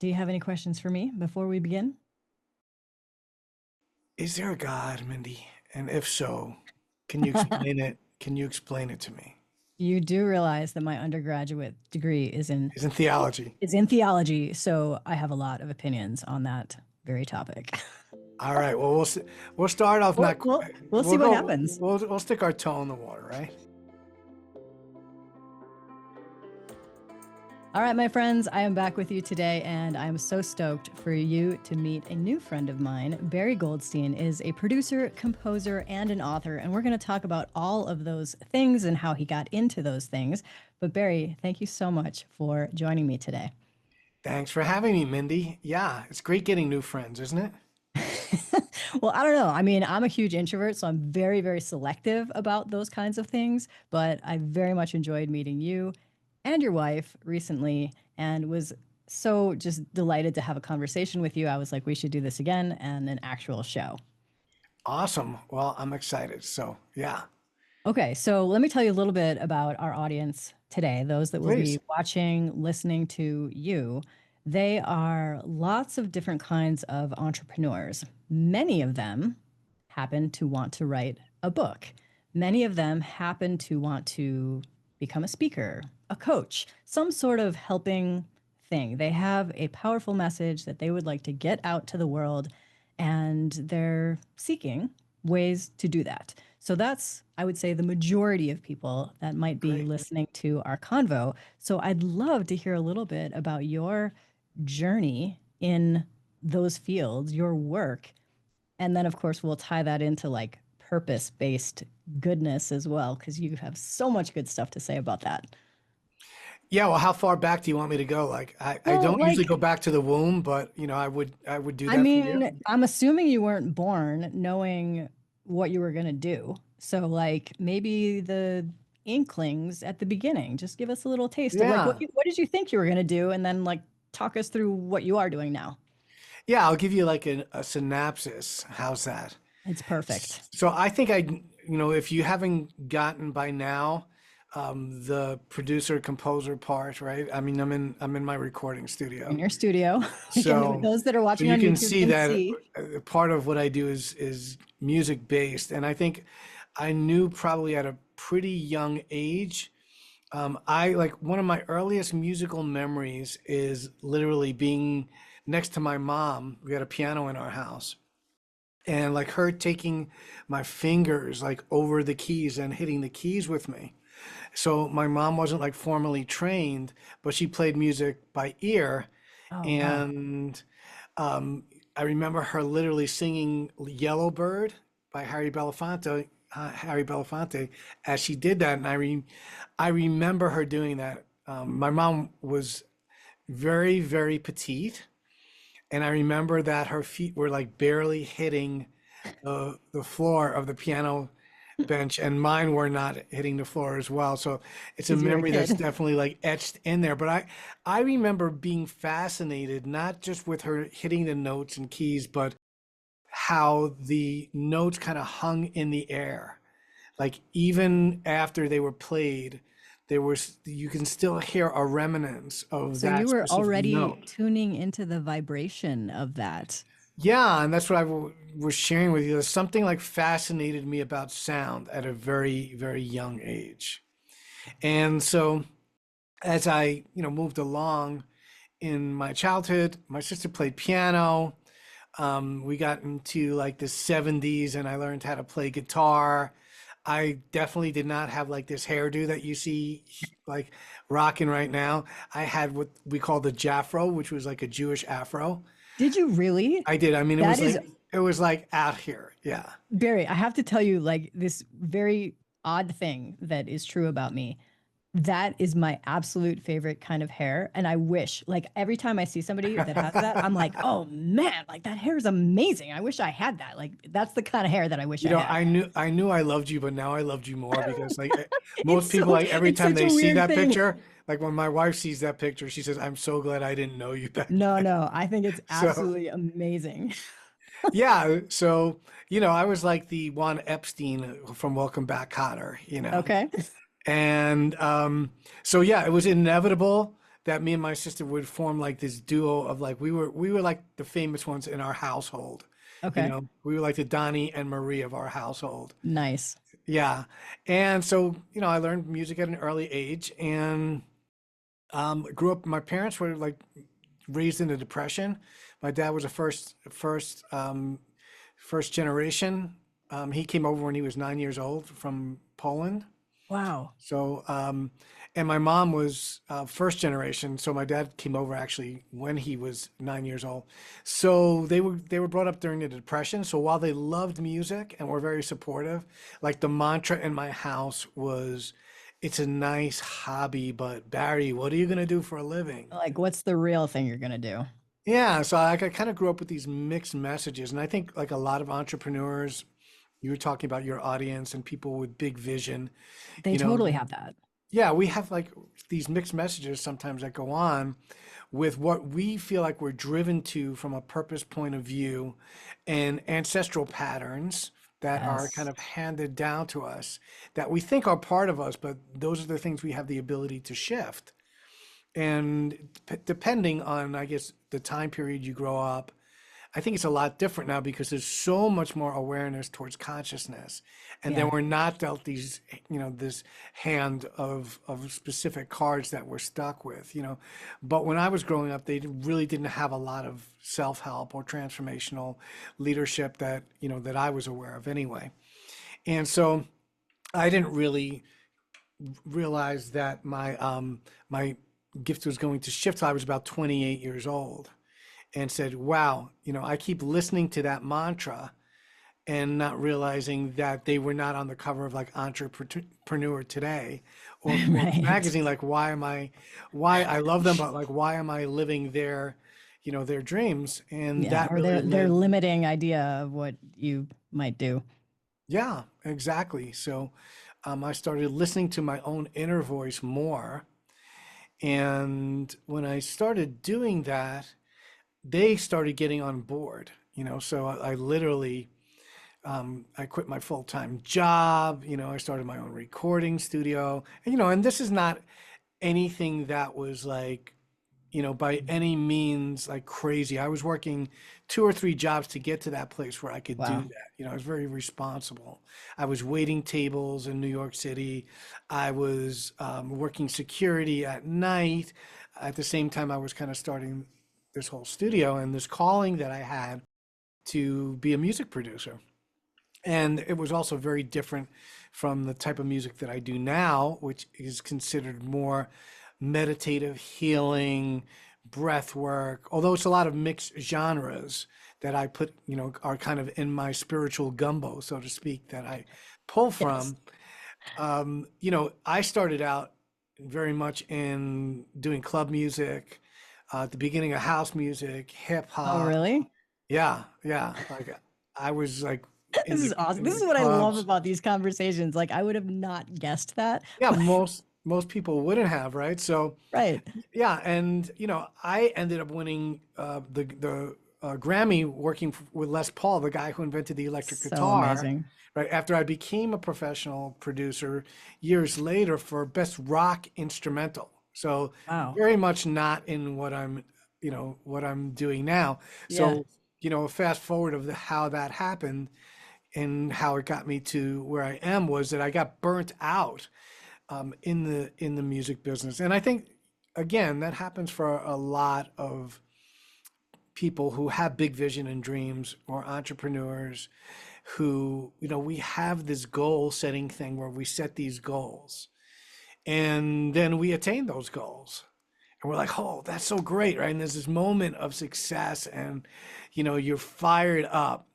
Do you have any questions for me before we begin? Is there a God, Mindy? And if so, can you explain it? Can you explain it to me? You do realize that my undergraduate degree Isn't theology? is in theology, so I have a lot of opinions on that very topic. All right. Well, we'll start off We'll, not. we'll, we'll see We'll what go. happens. We'll stick our toe in the water, right? All right, my friends, I am back with you today, and I'm so stoked for you to meet a new friend of mine. Barry Goldstein is a producer, composer, and an author, and we're going to talk about all of those things and how he got into those things. But Barry, thank you so much for joining me today. Thanks for having me, Mindy. Yeah, it's great getting new friends, isn't it? Well, I don't know. I mean, I'm a huge introvert, so I'm very, very selective about those kinds of things. But I very much enjoyed meeting you and your wife recently and was so just delighted to have a conversation with you. I was like, we should do this again and an actual show. Awesome. Well, I'm excited. So, yeah, Okay, so let me tell you a little bit about our audience today, those that will please. be watching, listening to you. They are lots of different kinds of entrepreneurs. Many of them happen to want to write a book. Many of them happen to want to become a speaker, a coach, some sort of helping thing. They have a powerful message that they would like to get out to the world, and they're seeking ways to do that. So that's, I would say, the majority of people that might be Great. listening to our convo. So I'd love to hear a little bit about your journey in those fields, your work. And then, of course, we'll tie that into like purpose based goodness as well, because you have so much good stuff to say about that. Yeah. Well, how far back do you want me to go? Like, I Well, don't usually like, go back to the womb, but I would do I that for you. mean, I'm assuming you weren't born knowing what you were going to do. So, like, maybe the inklings at the beginning, just give us a little taste of like Yeah. what did you think you were going to do, and then like talk us through what you are doing now. Yeah. I'll give you like a synopsis. How's that? It's perfect. So I think if you haven't gotten by now, the producer composer part, right? I mean, I'm in my recording In studio, your studio. Again, so those that are so watching you on can YouTube see can that see. part of what I do is music based, and I think I knew probably at a pretty young age. I like one of my earliest musical memories is literally being next to my mom. We had a piano in our house and like her taking my fingers like over the keys and hitting the keys with me. So my mom wasn't like formally trained, but she played music by ear. Oh, wow. And um, I remember her literally singing Yellow Bird by Harry Belafonte, as she did that. And I remember her doing that. My mom was very, very petite. And I remember that her feet were like barely hitting the floor of the piano bench, and mine were not hitting the floor as well. So it's a Because you're a memory that's kid. definitely like etched in there. But I remember being fascinated, not just with her hitting the notes and keys, but how the notes kind of hung in the air. Like even after they were played, you can still hear a remnants of So you that were specific already note. tuning into the vibration of that. Yeah, and that's what was sharing with you. There's something like fascinated me about sound at a very, very young age. And so as I, moved along in my childhood, my sister played piano. We got into like the 70s and I learned how to play guitar. I definitely did not have like this hairdo that you see like rocking right now. I had what we call the Jafro, which was like a Jewish afro. Did you really? I did. I mean, That is it was like out here. Yeah. Barry, I have to tell you, like, this very odd thing that is true about me. That is my absolute favorite kind of hair. And I wish, like, every time I see somebody that has that, I'm like, oh man, like that hair is amazing. I wish I had that. Like, that's the kind of hair that I wish I had. I knew I loved you, but now I loved you more because like most It's people, so, like every it's time such they a see weird that thing. picture, like when my wife sees that picture, she says, "I'm so glad I didn't know you back No, then." no, I think it's So absolutely amazing. yeah, so I was like the Juan Epstein from Welcome Back, Cotter. Okay. And so yeah, it was inevitable that me and my sister would form like this duo of like we were like the famous ones in our household. You Okay. know, we were like the Donnie and Marie of our household. Nice. Yeah. And so, I learned music at an early age and grew up. My parents were like raised in the Depression. My dad was a first generation. He came over when he was 9 years old from Poland. Wow. So, and my mom was first generation. So my dad came over actually when he was 9 years old. So they were brought up during the Depression. So while they loved music and were very supportive, like the mantra in my house was, "It's a nice hobby, but Barry, what are you gonna do for a living?" Like, what's the real thing you're going to do? Yeah, so I kind of grew up with these mixed messages, and I think like a lot of entrepreneurs, you were talking about your audience and people with big vision, They you know, totally have that. yeah, we have like these mixed messages sometimes that go on with what we feel like we're driven to from a purpose point of view and ancestral patterns that are kind Yes. of handed down to us that we think are part of us, but those are the things we have the ability to shift. And depending on, I guess, the time period you grow up, I think it's a lot different now because there's so much more awareness towards consciousness. And then Yeah. we're not dealt these, this hand of specific cards that we're stuck with. But when I was growing up, they really didn't have a lot of self-help or transformational leadership that I was aware of anyway. And so I didn't really realize that my gift was going to shift till I was about 28 years old and said, wow, I keep listening to that mantra and not realizing that they were not on the cover of like Entrepreneur Today or Forbes Right. magazine. Like, why I love them, but like, why am I living their dreams? And Yeah. that Or really their led, limiting idea of what you might do. yeah, exactly. So I started listening to my own inner voice more. And when I started doing that, they started getting on board. So I literally I quit my full-time job. I started my own recording studio. And this is not anything that was like, by any means like crazy. I was working 2 or 3 jobs to get to that place where I could do Wow. that. I was very responsible. I was waiting tables in New York City. I was working security at night. At the same time, I was kind of starting this whole studio and this calling that I had to be a music producer. And it was also very different from the type of music that I do now, which is considered more meditative, healing, breath work. Although it's a lot of mixed genres that I put, are kind of in my spiritual gumbo, so to speak, that I pull Yes. from. I started out very much in doing club music, at the beginning of house music, hip Oh, hop. really? Yeah, yeah. Like I was like This in is the awesome. in This the is what I love clubs. about these conversations. Like, I would have not guessed that. Yeah, most people wouldn't have, right? So Right. yeah, and I ended up winning the Grammy working with Les Paul, the guy who invented the electric So guitar, amazing. right after I became a professional producer years later for best rock instrumental. So Wow. very much not in what I'm doing now. Yeah. So fast forward of how that happened and how it got me to where I am was that I got burnt out in the music business. And I think again that happens for a lot of people who have big vision and dreams or entrepreneurs who we have this goal setting thing where we set these goals and then we attain those goals and we're like, oh, that's so great, right? And there's this moment of success and you're fired up.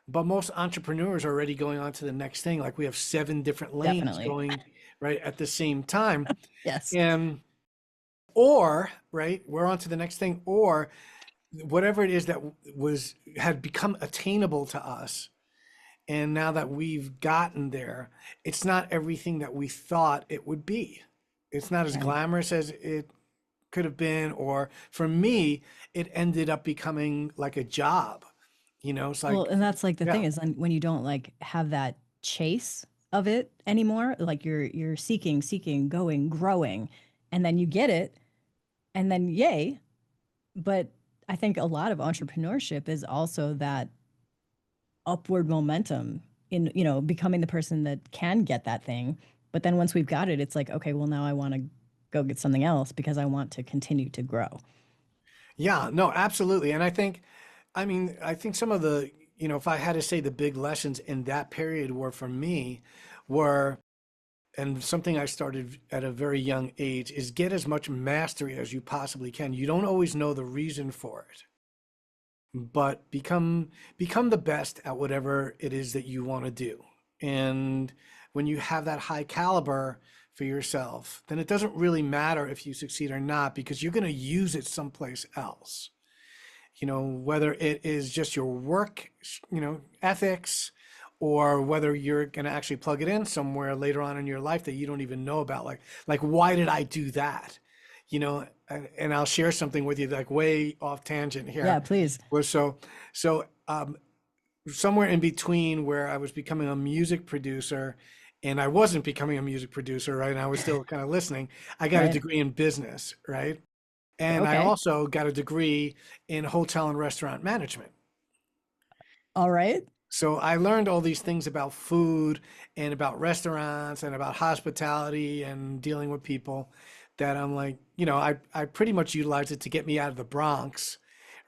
But most entrepreneurs are already going on to the next thing. Like we have 7 different lanes Definitely. going right at the same time. Yes. And or right, we're on to the next thing, or whatever it is that had become attainable to us. And now that we've gotten there, it's not everything that we thought it would be. It's not as Right. glamorous as it could have been, or for me, it ended up becoming like a job. It's Well, like, and that's like the yeah. thing is when you don't like have that chase of it anymore, like you're seeking, going, growing, and then you get it, and then yay. But I think a lot of entrepreneurship is also that upward momentum in, becoming the person that can get that thing. But then once we've got it, it's like, okay, well, now I want to go get something else because I want to continue to grow. Yeah, no, absolutely. And I think some of the, if I had to say the big lessons in that period were for me were, and something I started at a very young age is get as much mastery as you possibly can. You don't always know the reason for it, but become the best at whatever it is that you want to do. And when you have that high caliber for yourself, then it doesn't really matter if you succeed or not because you're going to use it someplace else. Whether it is just your work, ethics, or whether you're going to actually plug it in somewhere later on in your life that you don't even know about. Like why did I do that? And I'll share something with you like way off tangent here. Yeah, please. So somewhere in between where I was becoming a music producer and I wasn't becoming a music producer, right? And I was still kind of listening. I got a Right. degree in business, right? And I Okay. also got a degree in hotel and restaurant management. All right. So I learned all these things about food and about restaurants and about hospitality and dealing with people that I'm like, I pretty much utilized it to get me out of the Bronx,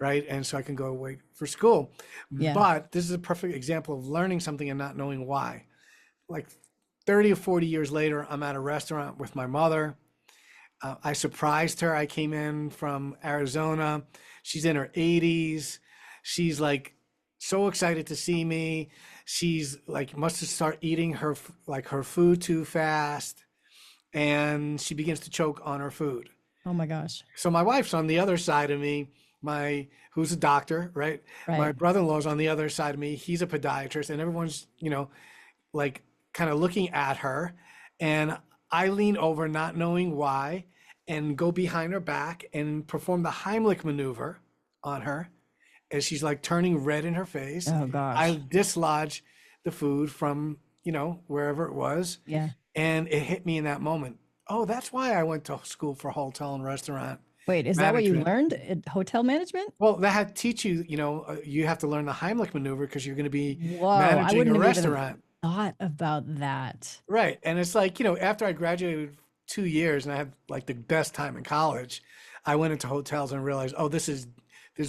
right? And so I can go away for school. Yeah. But this is a perfect example of learning something and not knowing why. Like 30 or 40 years later, I'm at a restaurant with my mother. I surprised her. I came in from Arizona. She's in her 80s. She's like so excited to see me. She's like must have started eating her food too fast, and she begins to choke on her food. Oh my gosh. So my wife's on the other side of me. Who's a doctor, right? My Right. brother-in-law's on the other side of me. He's a podiatrist, and everyone's like kind of looking at her, and I lean over, not knowing why, and go behind her back and perform the Heimlich maneuver on her as she's like turning red in her face. Oh I gosh. dislodge the food from, wherever it was, Yeah. and it hit me in that moment. Oh, that's why I went to school for hotel and restaurant Wait, is that what you management. learned at hotel management? Well, that had to teach you, you have to learn the Heimlich maneuver because you're going to be Whoa, I managing wouldn't a have even restaurant. thought about that. Right. And it's like, after I graduated 2 years and I had like the best time in college, I went into hotels and realized, oh, there's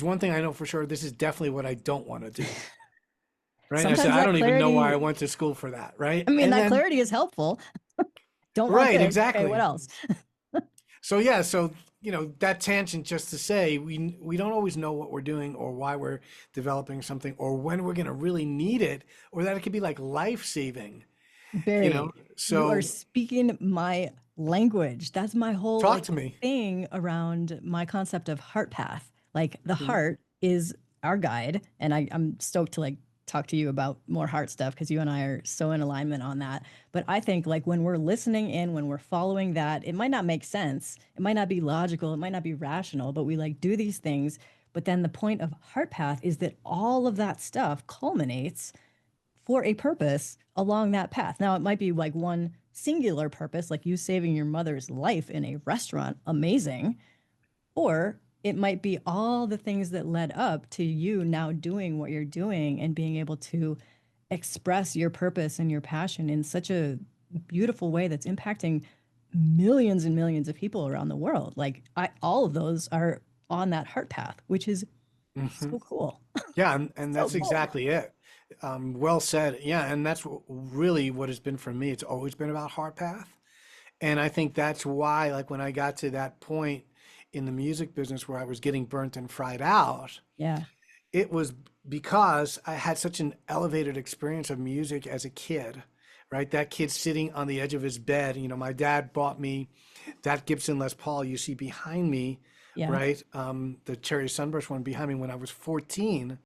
one thing I know for sure. This is definitely what I don't want to do. Right. And I said, Sometimes I that don't even know why I clarity, went to school for that. Right. I mean, And that then, clarity is helpful. Don't want right, this. Okay, what exactly. else? So, yeah. So, that tangent just to say, we don't always know what we're doing or why we're developing something or when we're going to really need it or that it could be like life saving, Barry, you are So speaking my language. That's my whole talk like to me. thing around my concept of heart path. Like the Mhm. heart is our guide, and I'm stoked to like talk to you about more heart stuff because you and I are so in alignment on that. But I think like when we're listening in, when we're following that, it might not make sense. It might not be logical. It might not be rational, but we like do these things. But then the point of heart path is that all of that stuff culminates for a purpose along that path. Now, it might be like one singular purpose, like you saving your mother's life in a restaurant, amazing. Or it might be all the things that led up to you now doing what you're doing and being able to express your purpose and your passion in such a beautiful way that's impacting millions and millions of people around the world. Like all of those are on that heart path, which is Mhm. so cool. Yeah, and So that's cool. exactly it. Well said. Yeah, and that's really what it's been for me. It's always been about heart path. And I think that's why, like, when I got to that point in the music business where I was getting burnt and fried out, Yeah. it was because I had such an elevated experience of music as a kid, right? That kid sitting on the edge of his bed. My dad bought me that Gibson Les Paul you see behind me, Yeah. right? The Cherry Sunburst one behind me when I was 14,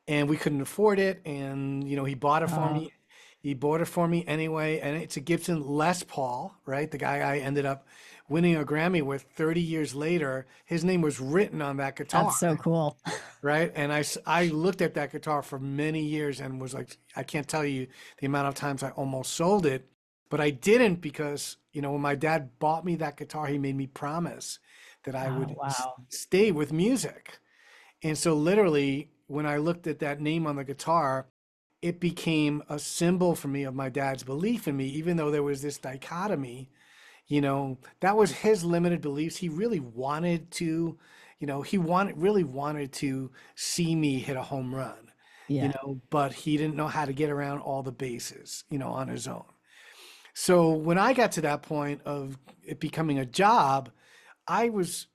and we couldn't afford it. And he bought it for Uh, me. He bought it for me anyway, and it's a Gibson Les Paul, right? The guy I ended up winning a Grammy with 30 years later. His name was written on that that's guitar, so cool. right? And I looked at that guitar for many years and was like, I can't tell you the amount of times I almost sold it, but I didn't because, when my dad bought me that guitar, he made me promise that I Oh, would wow. stay with music. And so literally when I looked at that name on the guitar, it became a symbol for me of my dad's belief in me, even though there was this dichotomy. That was his limited beliefs. He really wanted to, really wanted to see me hit a home run, Yeah. but he didn't know how to get around all the bases, on his own. So when I got to that point of it becoming a job, I was,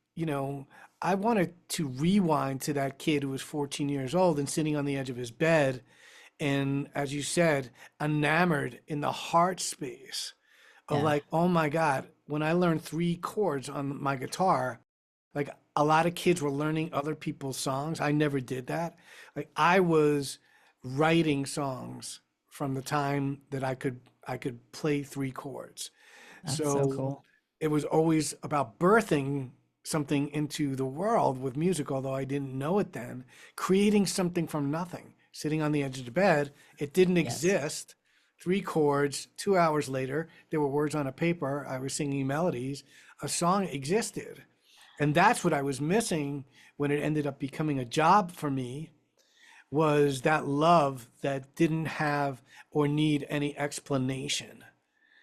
I wanted to rewind to that kid who was 14 years old and sitting on the edge of his bed. And as you said, enamored in the heart space of Yeah. like, oh my God, when I learned 3 chords on my guitar, like a lot of kids were learning other people's songs. I never did that. Like I was writing songs from the time that I could play 3 chords. That's so So cool. it was always about birthing something into the world with music, although I didn't know it then, creating something from nothing, sitting on the edge of the bed. It didn't Yes. exist. 3 chords, 2 hours later, there were words on a paper. I was singing melodies. A song existed. And that's what I was missing when it ended up becoming a job for me, was that love that didn't have or need any explanation.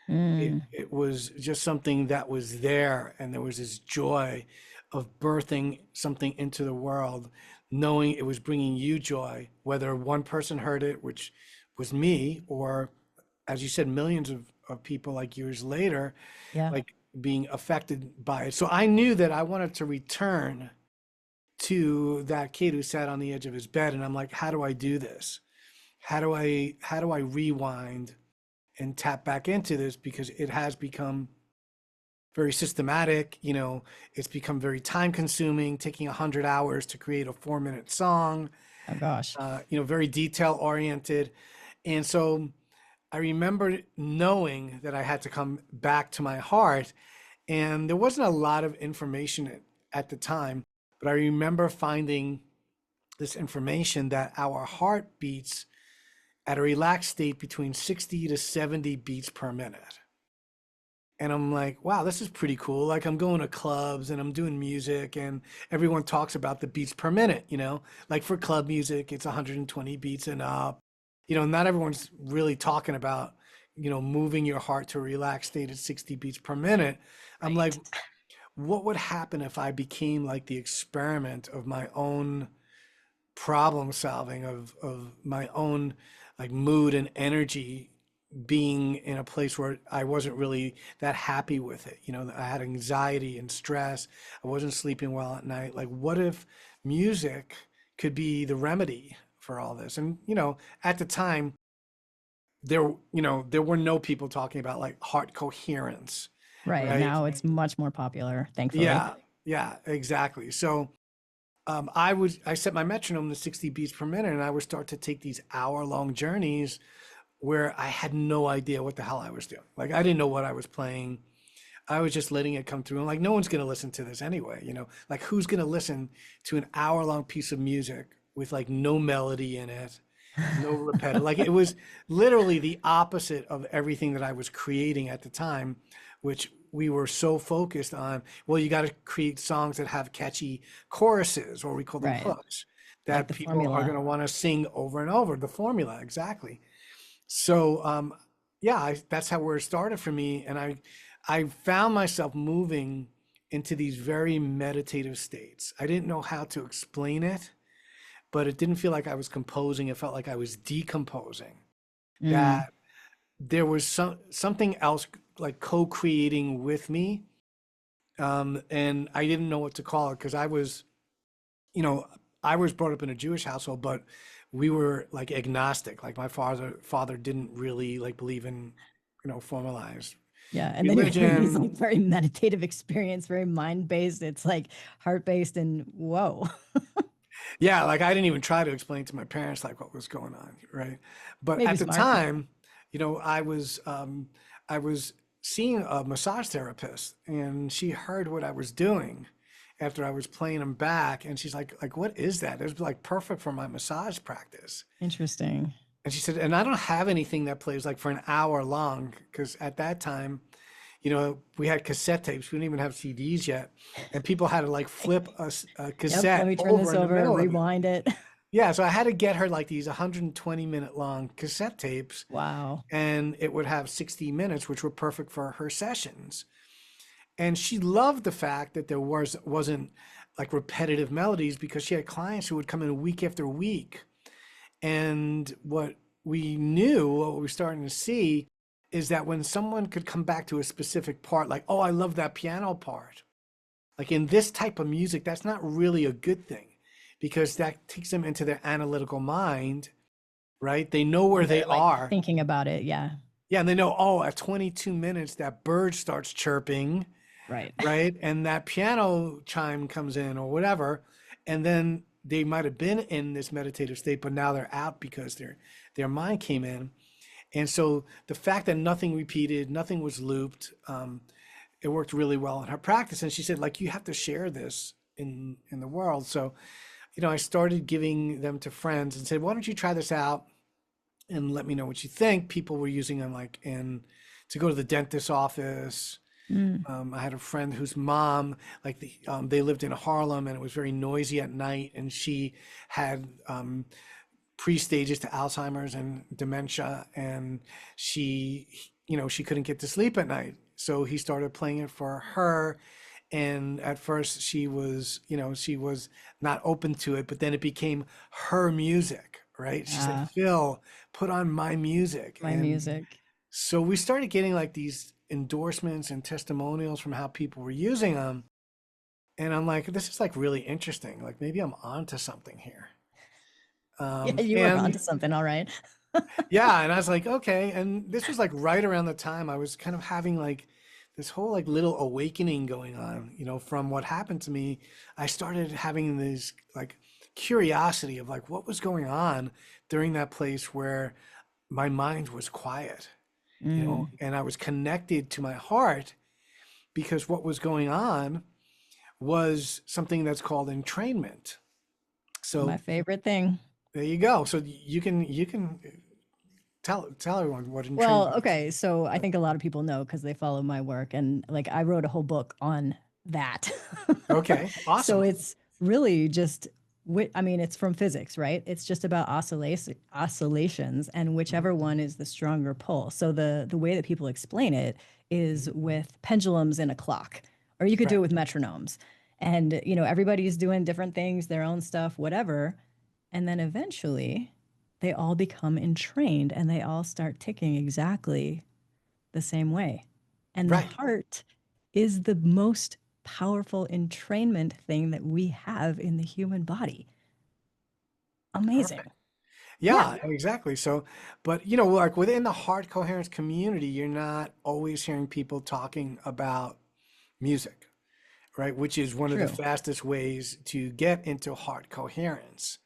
it, Mm, it was just something that was there, and there was this joy of birthing something into the world, knowing it was bringing you joy, whether one person heard it, which was me, or as you said, millions of people like years later, yeah. like being affected by it. So I knew that I wanted to return to that kid who sat on the edge of his bed, and I'm like, how do I do this? How do I rewind and tap back into this, because it has become very systematic. It's become very time consuming, taking 100 hours to create a 4-minute song, Oh gosh. very detail oriented. And so I remember knowing that I had to come back to my heart, and there wasn't a lot of information at the time, but I remember finding this information that our heart beats at a relaxed state between 60 to 70 beats per minute. And I'm like, wow, this is pretty cool. Like I'm going to clubs and I'm doing music, and everyone talks about the beats per minute, like for club music, it's 120 beats and up. Not everyone's really talking about, moving your heart to a relaxed state at 60 beats per minute. I'm like, Right. what would happen if I became like the experiment of my own problem solving, of my own like mood and energy, being in a place where I wasn't really that happy with it. I had anxiety and stress. I wasn't sleeping well at night. Like, what if music could be the remedy for all this? And, at the time, there were no people talking about like heart coherence, Right. right? Now it's much more popular, thankfully. Yeah, exactly. So I set my metronome to 60 beats per minute, and I would start to take these hour-long journeys where I had no idea what the hell I was doing. Like I didn't know what I was playing. I was just letting it come through. And like, no one's going to listen to this anyway, like who's going to listen to an hour-long piece of music with like no melody in it, no repetitive. Like it was literally the opposite of everything that I was creating at the time, which we were so focused on. Well, you got to create songs that have catchy choruses, or we call them Right. hooks, Like that the people are going formula. to want to sing over and over. The formula, exactly. So yeah, that's how where it started for me, and I found myself moving into these very meditative states. I didn't know how to explain it, but it didn't feel like I was composing. It felt like I was decomposing. Mm, That there was something else like co-creating with me, and I didn't know what to call it, because you know, I was brought up in a Jewish household, but we were like agnostic. Like my father didn't really like believe in, formalized yeah. And then you're having these like religion. very meditative experience, very mind based. It's like heart based and whoa. Yeah, like I didn't even try to explain to my parents like what was going on, right? But Maybe at the smart. time, I was seeing a massage therapist, and she heard what I was doing after I was playing them back, and she's like, what is that? It was like perfect for my massage practice. Interesting. And she said, and I don't have anything that plays like for an hour long, because at that time, we had cassette tapes. We didn't even have CDs yet. And people had to like flip a Yep. Let cassette me turn over this in the over, middle of it. rewind it. Yeah. So I had to get her like these 120-minute long cassette tapes, Wow. and it would have 60 minutes, which were perfect for her sessions. And she loved the fact that there wasn't like repetitive melodies, because she had clients who would come in week after week. And what we were starting to see, is that when someone could come back to a specific part, like, oh, I love that piano part. Like in this type of music, that's not really a good thing, because that takes them into their analytical mind, right? They know where they They're like are. thinking about it. Yeah. Yeah, and they know, oh, at 22 minutes, that bird starts chirping, Right. right? And that piano chime comes in or whatever. And then they might have been in this meditative state, but now they're out because their mind came in. And so the fact that nothing repeated, nothing was looped, it worked really well in her practice. And she said, like, you have to share this in the world. So, I started giving them to friends and said, why don't you try this out and let me know what you think. People were using them like to go to the dentist's office. I had a friend whose mom, like they lived in Harlem, and it was very noisy at night, and she had pre-stages to Alzheimer's and dementia, and she couldn't get to sleep at night. So he started playing it for her. And at first she was not open to it, but then it became her music, right? She said, Phil, put on my music. My music. So we started getting like these endorsements and testimonials from how people were using them. And I'm like, this is like really interesting. Like maybe I'm onto something here. Yeah, you were onto something, all right. Yeah, and I was like, okay. And this was like right around the time I was kind of having like this whole like little awakening going on, from what happened to me. I started having this like curiosity of like what was going on during that place where my mind was quiet, and I was connected to my heart, because what was going on was something that's called entrainment. So My favorite thing. there you go. So you can tell everyone what entrainment Well, okay. So I think a lot of people know because they follow my work, and like I wrote a whole book on that. Okay, awesome. So it's really just, it's from physics, right? It's just about oscillations, and whichever one is the stronger pull. So the way that people explain it is with pendulums in a clock, or you could do it with metronomes. And, everybody's doing different things, their own stuff, whatever. And then eventually they all become entrained and they all start ticking exactly the same way. And the heart is the most powerful entrainment thing that we have in the human body. Amazing. Perfect. Yeah, exactly. So, but like within the heart coherence community, you're not always hearing people talking about music, right? Which is one of the fastest ways to get into heart coherence.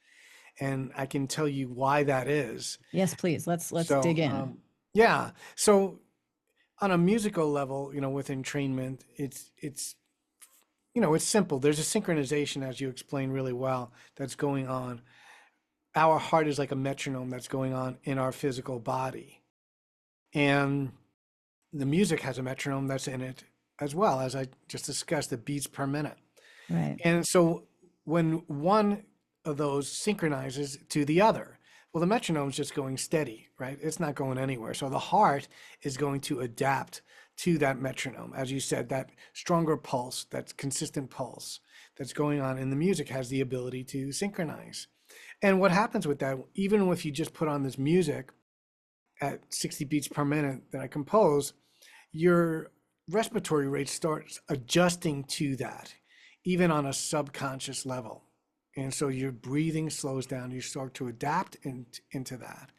And I can tell you why that is. Yes, please. Let's dig in. Yeah. So on a musical level, with entrainment, it's simple. There's a synchronization, as you explained really well, that's going on. Our heart is like a metronome that's going on in our physical body. And the music has a metronome that's in it as well, as I just discussed, the beats per minute. Right. And so when one of those synchronizes to the other, well, the metronome's just going steady, right? It's not going anywhere. So the heart is going to adapt to that metronome. As you said, that stronger pulse, that consistent pulse that's going on in the music has the ability to synchronize. And what happens with that, even if you just put on this music at 60 beats per minute that I compose, your respiratory rate starts adjusting to that, even on a subconscious level. And so your breathing slows down, you start to adapt into that.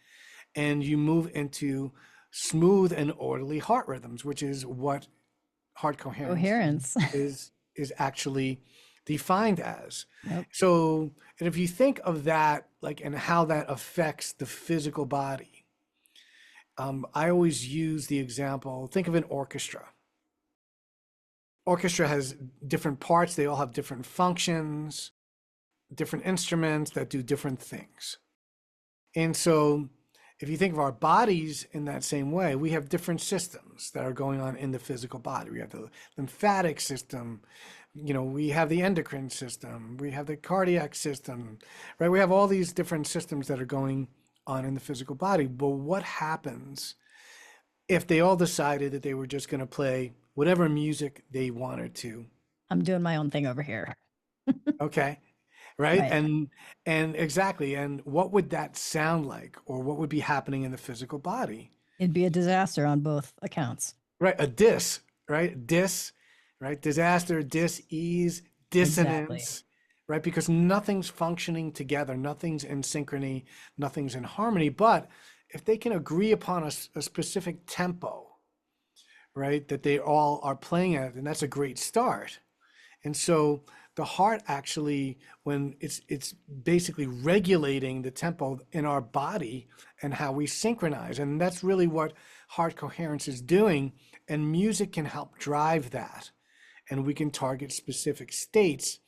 And you move into smooth and orderly heart rhythms, which is what heart coherence is actually defined as. Yep. So, and if you think of that, like, and how that affects the physical body, I always use the example, think of an orchestra. Orchestra has different parts, they all have different functions, different instruments that do different things. And so if you think of our bodies in that same way, we have different systems that are going on in the physical body. We have the lymphatic system, we have the endocrine system, we have the cardiac system, right? We have all these different systems that are going on in the physical body. But what happens if they all decided that they were just going to play whatever music they wanted to? I'm doing my own thing over here. Okay. Right. Right. And exactly. And what would that sound like, or what would be happening in the physical body? It'd be a disaster on both accounts. Right. A dis, right? Dis, right? Disaster, dis-ease, Exactly. dissonance, right? Because nothing's functioning together, nothing's in synchrony, nothing's in harmony. But if they can agree upon a specific tempo, right, that they all are playing at, then that's a great start. And so the heart actually, when it's basically regulating the tempo in our body and how we synchronize. And that's really what heart coherence is doing. And music can help drive that. And we can target specific states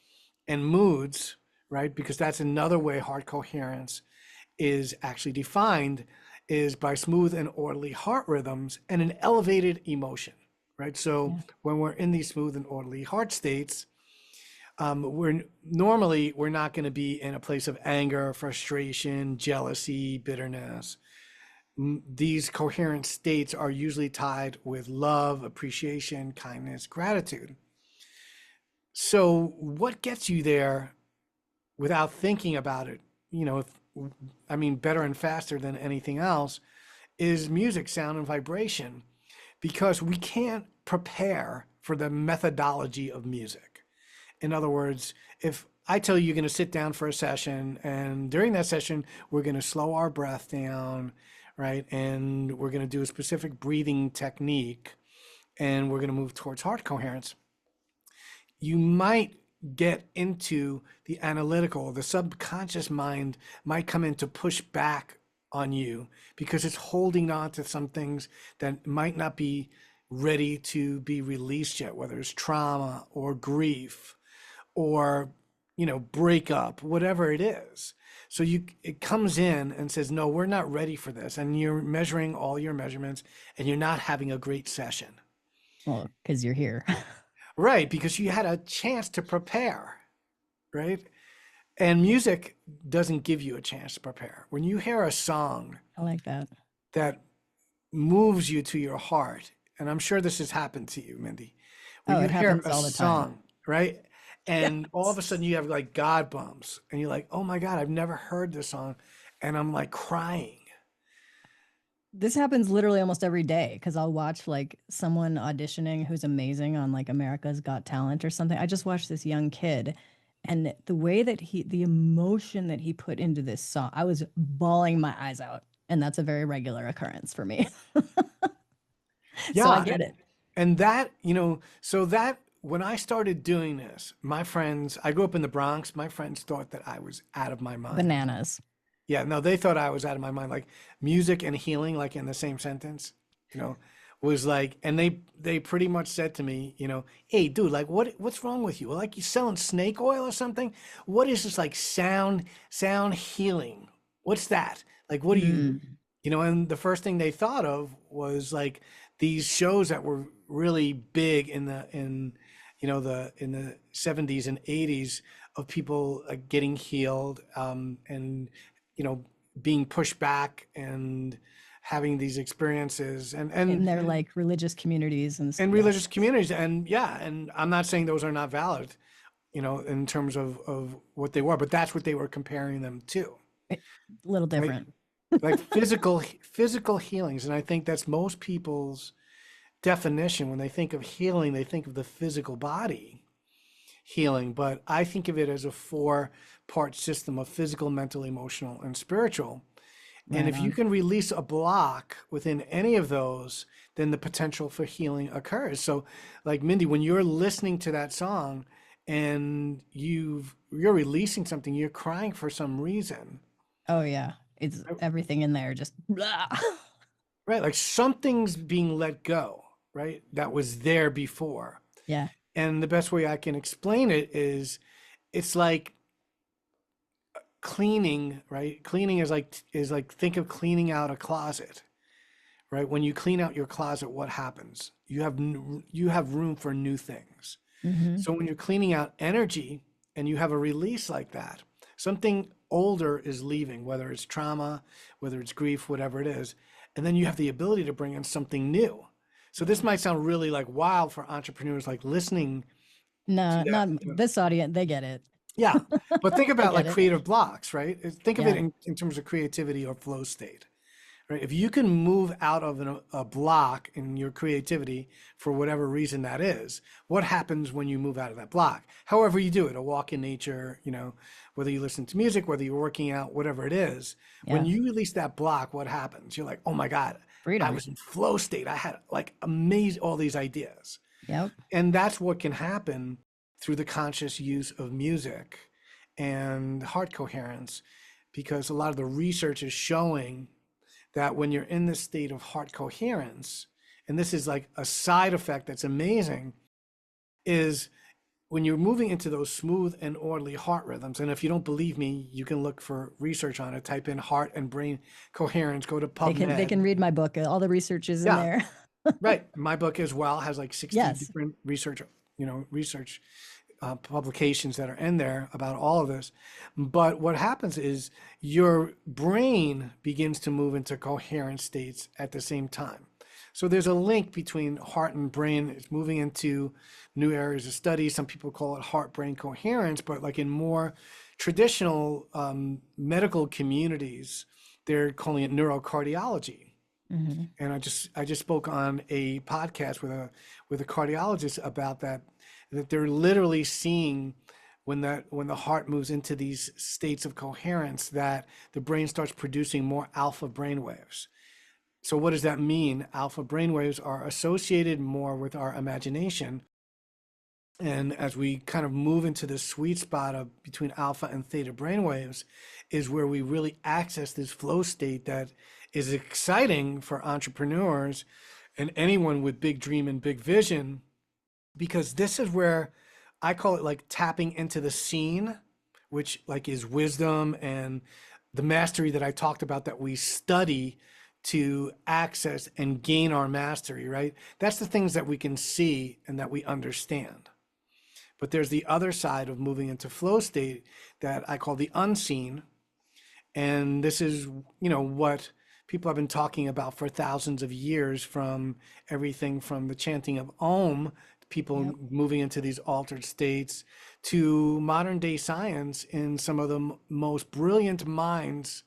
and moods, right? Because that's another way heart coherence is actually defined, is by smooth and orderly heart rhythms and an elevated emotion, right? So Yeah. when we're in these smooth and orderly heart states, we're not going to be in a place of anger, frustration, jealousy, bitterness. These coherent states are usually tied with love, appreciation, kindness, gratitude. So what gets you there without thinking about it, better and faster than anything else, is music, sound, and vibration, because we can't prepare for the methodology of music. In other words, if I tell you you're going to sit down for a session, and during that session, we're going to slow our breath down, right? And we're going to do a specific breathing technique, and we're going to move towards heart coherence, you might get into the analytical. The subconscious mind might come in to push back on you because it's holding on to some things that might not be ready to be released yet, whether it's trauma or grief or breakup, whatever it is. So it comes in and says, no, we're not ready for this. And you're measuring all your measurements and you're not having a great session. Well, because you're here. Right, because you had a chance to prepare, right? And music doesn't give you a chance to prepare. When you hear a song I like that. that moves you to your heart, and I'm sure this has happened to you, Mindie, when Oh, you it hear happens a all the time. song, right? And all of a Yes. sudden you have like God bumps, and you're like, oh my God, I've never heard this song. And I'm like crying. This happens literally almost every day because I'll watch like someone auditioning who's amazing on like America's Got Talent or something. I just watched this young kid, and the way that the emotion that he put into this song, I was bawling my eyes out. And that's a very regular occurrence for me. So I Yeah. get it. And that, so that when I started doing this, my friends, I grew up in the Bronx, my friends thought that I was out of my mind. Bananas. Yeah, no, they thought I was out of my mind. Like music and healing, like in the same sentence, was like, and they pretty much said to me, hey, dude, like what's wrong with you? Like you selling snake oil or something? What is this like sound healing? What's that? Like what do you, Mm. and the first thing they thought of was like these shows that were really big in the 70s and 80s of people getting healed, and being pushed back and having these experiences In their like religious communities and and yeah, religious communities. And yeah, and I'm not saying those are not valid, in terms of what they were, but that's what they were comparing them to, a little right? different. Like physical healings. And I think that's most people's definition. When they think of healing, they think of the physical body healing, but I think of it as a 4-part system of physical, mental, emotional, and spiritual. And Right if you on. can release a block within any of those, then the potential for healing occurs. So like Mindie, when you're listening to that song and you're releasing something, you're crying for some reason, Oh yeah. It's everything in there just blah. right? Like something's being let go, right? That was there before. Yeah. And the best way I can explain it is it's like cleaning, right? Cleaning is like think of cleaning out a closet, right? When you clean out your closet, what happens? You have room for new things. Mm-hmm. So when you're cleaning out energy and you have a release like that, something older is leaving, whether it's trauma, whether it's grief, whatever it is, and then you have the ability to bring in something new. So this might sound really like wild for entrepreneurs, like listening to No, that. not this audience. They get it. Yeah, but think They about get like it. creative blocks, right? Think of it Yeah. in terms of creativity or flow state, right? If you can move out of a block in your creativity for whatever reason that is, what happens when you move out of that block? However you do it, a walk in nature, you know, whether you listen to music, whether you're working out, whatever it is, when Yeah. you release that block, what happens? You're like, oh my God, I Freedom. was in flow state. I had like amazing all these ideas. Yep. And that's what can happen through the conscious use of music and heart coherence, because a lot of the research is showing that when you're in this state of heart coherence, and this is like a side effect that's amazing, is when you're moving into those smooth and orderly heart rhythms. And if you don't believe me, you can look for research on it. Type in heart and brain coherence, go to They can PubMed. read my book. All the research is in Yeah, there. right. My book as well has like 60 Yes. different research publications that are in there about all of this. But what happens is your brain begins to move into coherent states at the same time. So there's a link between heart and brain. It's moving into new areas of study. Some people call it heart-brain coherence, but like in more traditional medical communities, they're calling it neurocardiology. Mm-hmm. And I just spoke on a podcast with a cardiologist about that they're literally seeing when the heart moves into these states of coherence, that the brain starts producing more alpha brainwaves. So what does that mean? Alpha brainwaves are associated more with our imagination. And as we kind of move into the sweet spot of between alpha and theta brainwaves is where we really access this flow state that is exciting for entrepreneurs and anyone with big dream and big vision, because this is where I call it like tapping into the scene, which like is wisdom and the mastery that I talked about that we study to access and gain our mastery, right? That's the things that we can see and that we understand. But there's the other side of moving into flow state that I call the unseen. And this is, what people have been talking about for thousands of years, from everything from the chanting of Om, people Yep. moving into these altered states, to modern day science in some of the most brilliant minds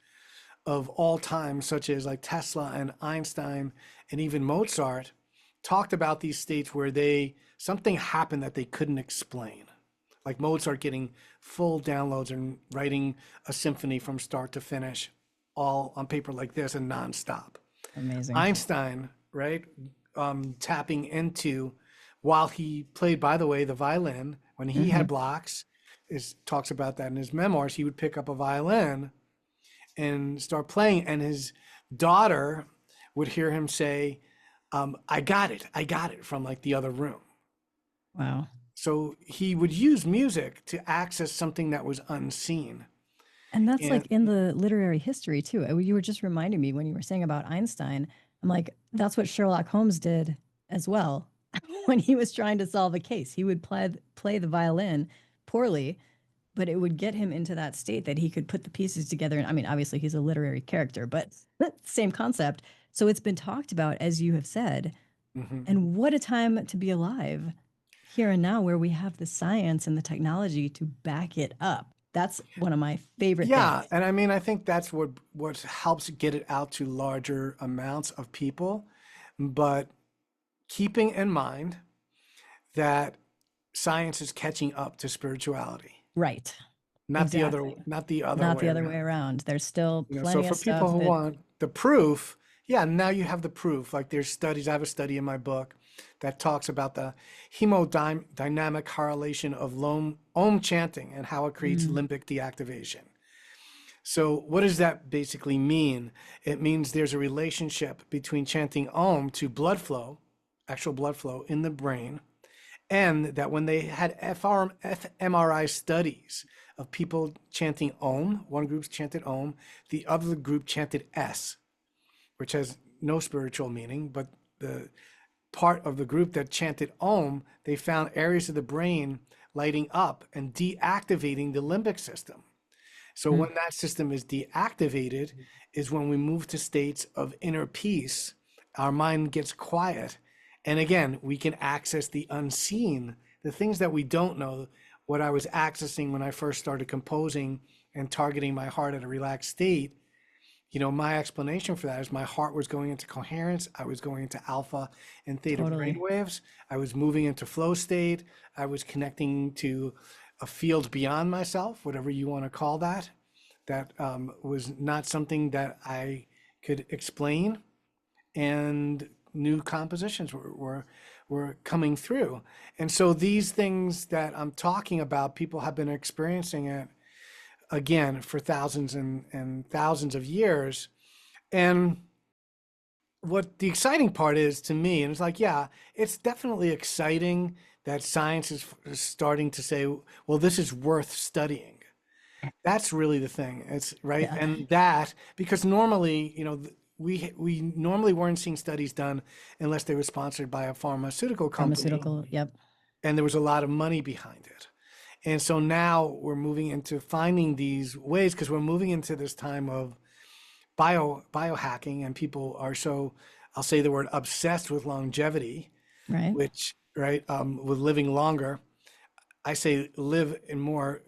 of all time, such as like Tesla and Einstein and even Mozart, talked about these states where something happened that they couldn't explain. Like Mozart getting full downloads and writing a symphony from start to finish, all on paper like this and nonstop. Amazing. Einstein, right, tapping into, while he played, by the way, the violin, when he Mm-hmm. had blocks, talks about that in his memoirs, he would pick up a violin and start playing, and his daughter would hear him say, I got it from like the other room. Wow. So he would use music to access something that was unseen. And that's And like in the literary history too. You were just reminding me when you were saying about Einstein. I'm like, that's what Sherlock Holmes did as well. When he was trying to solve a case, he would play the violin poorly, but it would get him into that state that he could put the pieces together. And I mean, obviously he's a literary character, but same concept. So it's been talked about, as you have said. mhm. And what a time to be alive here and now, where we have the science and the technology to back it up. That's one of my favorite Yeah, things. and I mean, I think that's what helps get it out to larger amounts of people, but keeping in mind that science is catching up to spirituality, Right. not the other Exactly. not the other Not way the other way around. around. There's still So plenty of for people stuff who that, want the proof, yeah, now you have the proof. Like there's studies, I have a study in my book that talks about the hemodynamic correlation of Om chanting and how it creates mm, limbic deactivation. So what does that basically mean? It means there's a relationship between chanting Om to blood flow, actual blood flow in the brain, And that when they had fMRI studies of people chanting Om, one group chanted Om, the other group chanted S, which has no spiritual meaning, but the part of the group that chanted Om, they found areas of the brain lighting up and deactivating the limbic system. So Hmm. when that system is deactivated is when we move to states of inner peace, our mind gets quiet. And again, we can access the unseen, the things that we don't know. What I was accessing when I first started composing and targeting my heart at a relaxed state, my explanation for that is my heart was going into coherence. I was going into alpha and theta Totally. brainwaves. I was moving into flow state. I was connecting to a field beyond myself, whatever you want to call that. That was not something that I could explain, and new compositions were coming through. And so these things that I'm talking about, people have been experiencing it again for thousands and thousands of years. And what the exciting part is to me, and it's like, yeah, it's definitely exciting that science is starting to say, well, this is worth studying. That's really the thing. It's right. Yeah. And that, because normally, we normally weren't seeing studies done unless they were sponsored by a pharmaceutical company Pharmaceutical. Yep. and there was a lot of money behind it. And so now we're moving into finding these ways because we're moving into this time of biohacking, and people are so, I'll say the word, obsessed with longevity, Right. which right with living longer. I say live more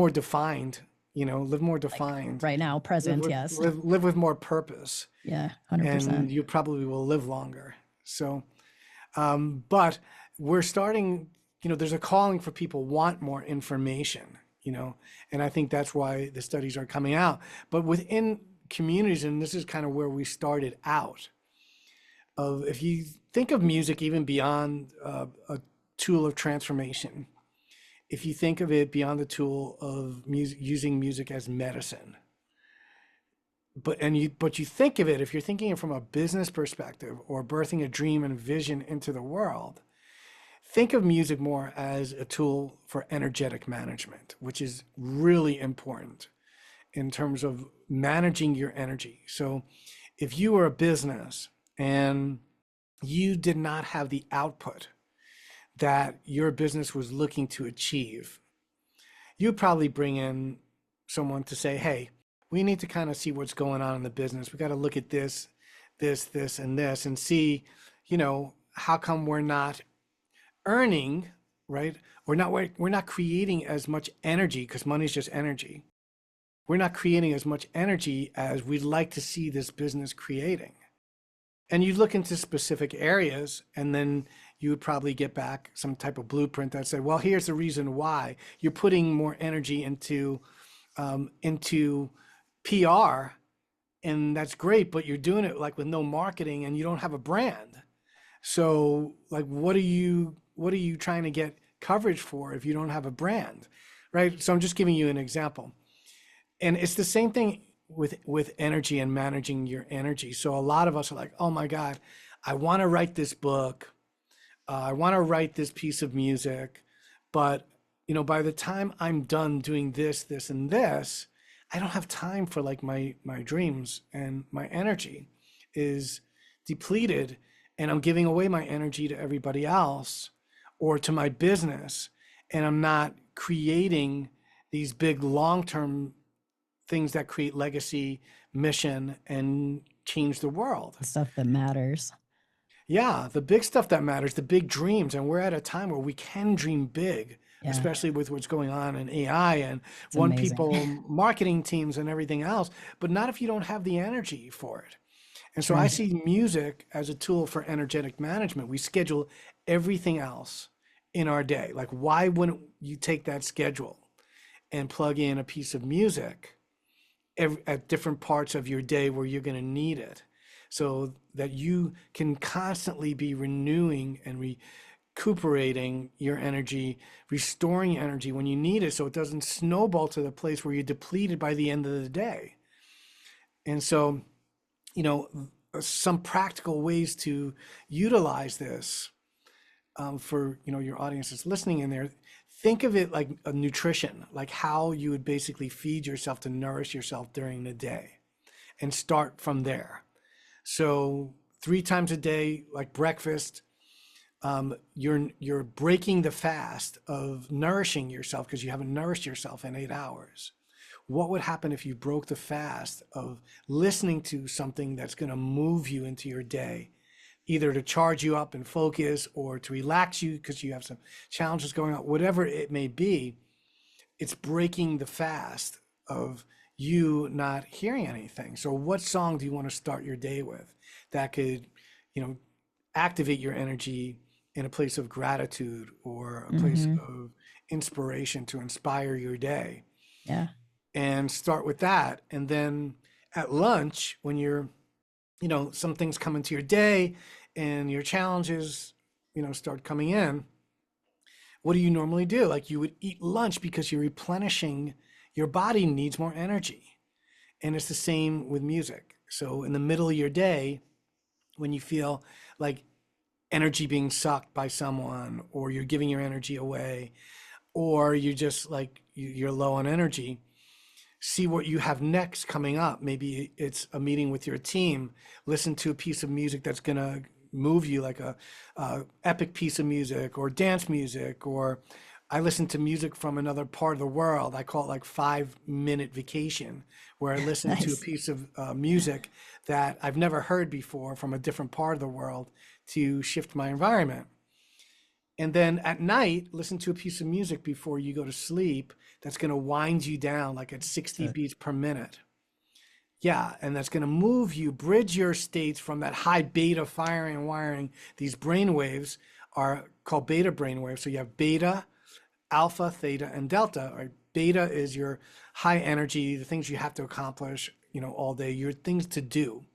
defined, live more Like defined, right now, live present. with Yes. live with more purpose, Yeah. 100%. and you probably will live longer. So but we're starting, there's a calling for people want more information, and I think that's why the studies are coming out. But within communities, and this is kind of where we started out, of if you think of music even beyond a tool of transformation, if you think of it beyond the tool of music, using music as medicine, but you think of it, if you're thinking it from a business perspective or birthing a dream and vision into the world, think of music more as a tool for energetic management, which is really important in terms of managing your energy. So if you were a business and you did not have the output that your business was looking to achieve, you'd probably bring in someone to say, hey, we need to kind of see what's going on in the business. We got to look at this, and this, and see, how come we're not earning, right? We're not creating as much energy, because money's just energy. We're not creating as much energy as we'd like to see this business creating. And you look into specific areas, and then you would probably get back some type of blueprint that said, well, here's the reason why you're putting more energy into PR, and that's great, but you're doing it like with no marketing and you don't have a brand. So like, what are you trying to get coverage for if you don't have a brand, right? So I'm just giving you an example. And it's the same thing with energy and managing your energy. So a lot of us are like, oh my God, I want to write this book. I want to write this piece of music, but by the time I'm done doing this, and this, I don't have time for like my dreams, and my energy is depleted, and I'm giving away my energy to everybody else or to my business, and I'm not creating these big long-term things that create legacy, mission, and change the world. Stuff that matters. Yeah, the big stuff that matters, the big dreams. And we're at a time where we can dream big, Yeah. especially with what's going on in AI and It's one amazing. people marketing teams and everything else, but not if you don't have the energy for it. And so I Right. see music as a tool for energetic management. We schedule everything else in our day. Like, why wouldn't you take that schedule and plug in a piece of music at different parts of your day where you're going to need it, so that you can constantly be renewing and recuperating your energy, restoring energy when you need it, so it doesn't snowball to the place where you're depleted by the end of the day. And so, some practical ways to utilize this for your audience that's listening in there, think of it like a nutrition, like how you would basically feed yourself to nourish yourself during the day, and start from there. So 3 times a day, like breakfast, you're breaking the fast of nourishing yourself because you haven't nourished yourself in 8 hours. What would happen if you broke the fast of listening to something that's going to move you into your day, either to charge you up and focus or to relax you because you have some challenges going on, whatever it may be? It's breaking the fast of you not hearing anything. So what song do you want to start your day with that could, activate your energy in a place of gratitude or a place Mm-hmm. of inspiration to inspire your day? Yeah. And start with that. And then at lunch, when some things come into your day and your challenges, start coming in, what do you normally do? Like, you would eat lunch because you're replenishing, your body needs more energy. And it's the same with music. So in the middle of your day, when you feel like energy being sucked by someone, or you're giving your energy away, or you're just like you're low on energy, see what you have next coming up. Maybe it's a meeting with your team. Listen to a piece of music that's going to move you, like a epic piece of music or dance music. Or I listen to music from another part of the world. I call it like 5-minute vacation, where I listen to a Nice. piece of music that I've never heard before from a different part of the world to shift my environment. And then at night, listen to a piece of music before you go to sleep that's going to wind you down, like at 60 So beats per minute. Yeah, and that's going to move you, bridge your states from that high beta firing and wiring. These brain waves are called beta brain waves. So you have beta, alpha, theta, and delta. Right? Beta is your high energy, the things you have to accomplish, all day, your things to do.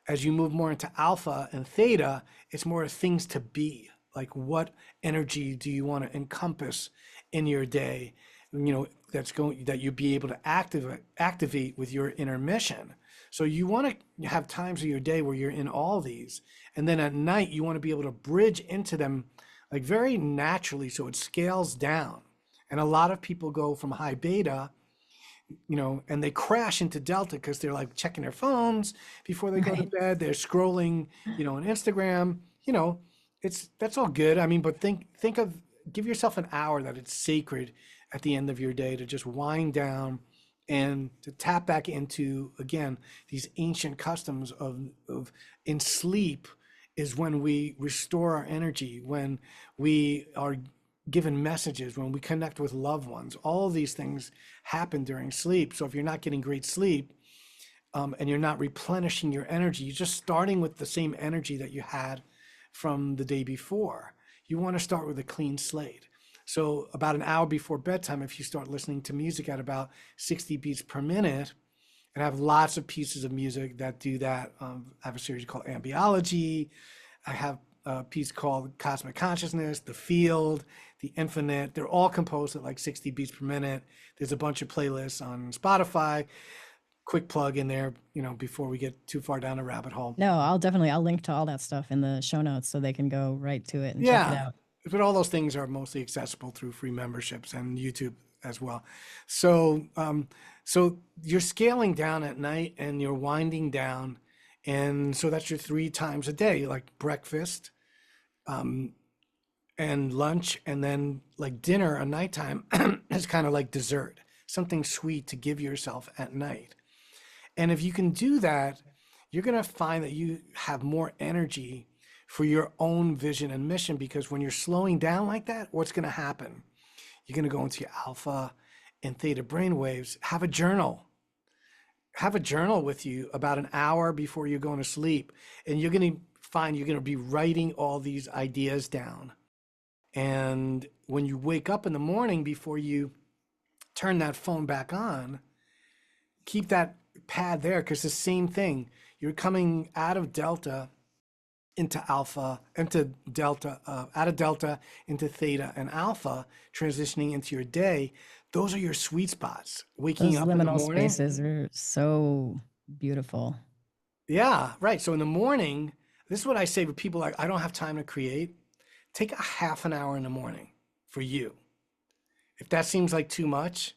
As you move more into alpha and theta, it's more things to be. Like, what energy do you want to encompass in your day? That you'll be able to activate with your intermission. So you want to have times of your day where you're in all these, and then at night you want to be able to bridge into them, like very naturally, so it scales down. And a lot of people go from high beta, and they crash into delta because they're like checking their phones before they go to right. bed. They're scrolling, on Instagram. That's all good. I mean, but give yourself an hour that it's sacred at the end of your day to just wind down and to tap back into, again, these ancient customs of in sleep is when we restore our energy, when we are given messages, when we connect with loved ones. All of these things happen during sleep. So if you're not getting great sleep, and you're not replenishing your energy, you're just starting with the same energy that you had from the day before. You want to start with a clean slate. So about an hour before bedtime, if you start listening to music at about 60 beats per minute, and I have lots of pieces of music that do that. I have a series called Ambiology. I have a piece called Cosmic Consciousness, The Field, The Infinite. They're all composed at like 60 beats per minute. There's a bunch of playlists on Spotify. Quick plug in there, before we get too far down a rabbit hole. No, I'll link to all that stuff in the show notes so they can go right to it and check it Yeah, out. but all those things are mostly accessible through free memberships and YouTube as well. So you're scaling down at night and you're winding down, and so that's your 3 times a day, like breakfast, and lunch, and then like dinner at nighttime is kind of like dessert, something sweet to give yourself at night. And if you can do that, you're going to find that you have more energy for your own vision and mission, because when you're slowing down like that, what's going to happen? You're going to go into your alpha and theta brain waves. Have a journal. Have a journal with you about an hour before you're going to sleep. And you're going to find you're going to be writing all these ideas down. And when you wake up in the morning, before you turn that phone back on, keep that pad there, because the same thing. You're coming out of delta into alpha, into delta, out of delta into theta and alpha, transitioning into your day. Those are your sweet spots. Waking Those up in the liminal morning. spaces are so beautiful. Yeah, right. So in the morning, this is what I say with people like, I don't have time to create. take a half an hour in the morning for you. If that seems like too much,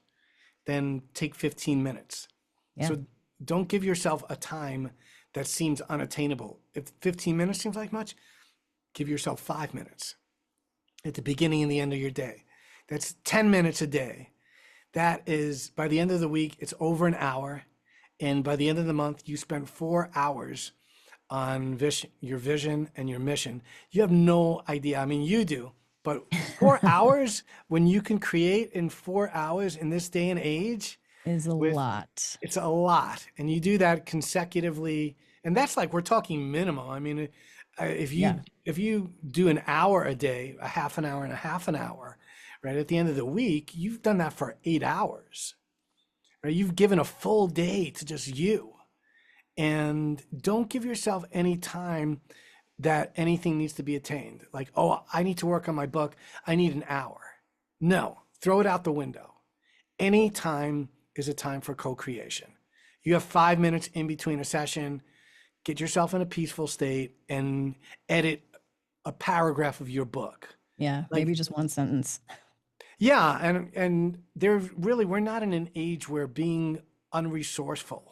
then take 15 minutes. Yeah. So don't give yourself a time that seems unattainable. If 15 minutes seems like much, give yourself 5 minutes at the beginning and the end of your day. That's 10 minutes a day. That is, by the end of the week, it's over an hour. And by the end of the month, you spend 4 hours on your vision and your mission. You have no idea. I mean, you do, but 4 hours when you can create in 4 hours in this day and age is a lot. It's a lot. And you do that consecutively. And that's like, we're talking minimum. I mean, if you do an hour a day, a half an hour and a half an hour, right? At the end of the week, you've done that for 8 hours, right? You've given a full day to just you. And don't give yourself any time that anything needs to be attained. Like, oh, I need to work on my book. I need an hour. No, throw it out the window. Any time is a time for co-creation. You have 5 minutes in between a session. Get yourself in a peaceful state and edit a paragraph of your book. Yeah, maybe just one sentence. Yeah, and we're not in an age where being unresourceful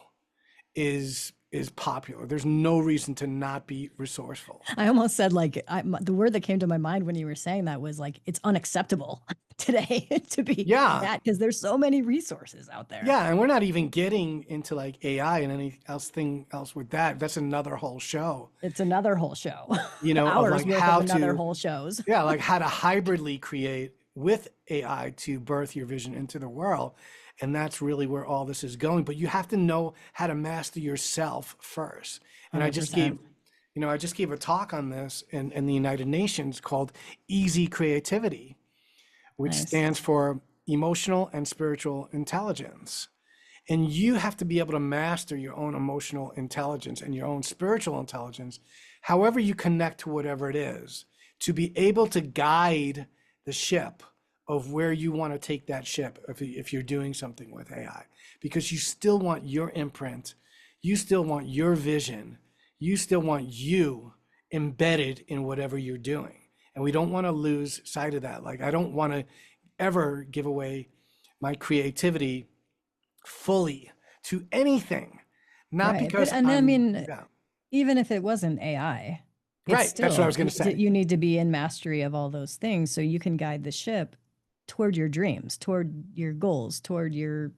is popular. There's no reason to not be resourceful. I almost said the word that came to my mind when you were saying that was like, it's unacceptable today to be that, because there's so many resources out there. Yeah, and we're not even getting into like AI and anything else with that. That's another whole show. It's another whole show. You know, hours worth of another whole shows. Yeah, like how to hybridly create with AI to birth your vision into the world. And that's really where all this is going. But you have to know how to master yourself first. And 100%. I just gave a talk on this in the United Nations called Easy Creativity, which stands for Emotional and Spiritual Intelligence. And you have to be able to master your own emotional intelligence and your own spiritual intelligence, however you connect to whatever it is, to be able to guide the ship of where you want to take that ship if you're doing something with AI, because you still want your imprint, you still want your vision, you still want you embedded in whatever you're doing. And we don't want to lose sight of that. Like, I don't want to ever give away my creativity fully to anything, not because even if it wasn't AI, right, that's what I was going to say. You need to be in mastery of all those things so you can guide the ship toward your dreams, toward your goals, toward your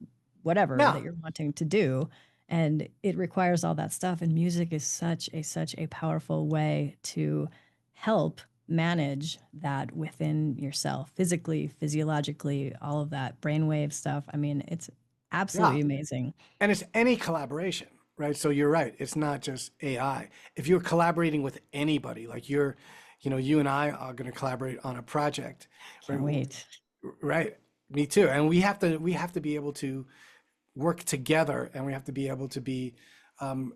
whatever that you're wanting to do. And it requires all that stuff. And music is such a powerful way to help manage that within yourself, physically, physiologically, all of that brainwave stuff. I mean, it's absolutely amazing. And it's any collaboration, right? So you're right. It's not just AI. If you're collaborating with anybody, like you and I are going to collaborate on a project. Can't wait. Right. Me too. And we have to be able to work together, and we have to be able to be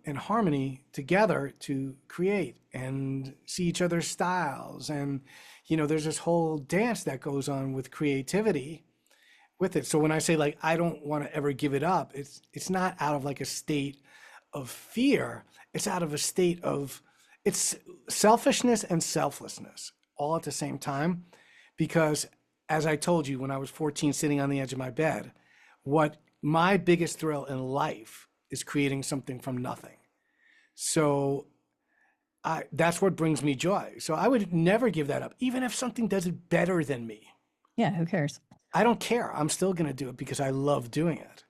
in harmony together to create and see each other's styles. And, there's this whole dance that goes on with creativity with it. So when I say like, I don't want to ever give it up, it's not out of like a state of fear. It's out of a state of, it's selfishness and selflessness all at the same time. Because as I told you, when I was 14, sitting on the edge of my bed, what my biggest thrill in life is creating something from nothing. So that's what brings me joy. So I would never give that up, even if something does it better than me. Yeah, who cares? I don't care. I'm still going to do it because I love doing it.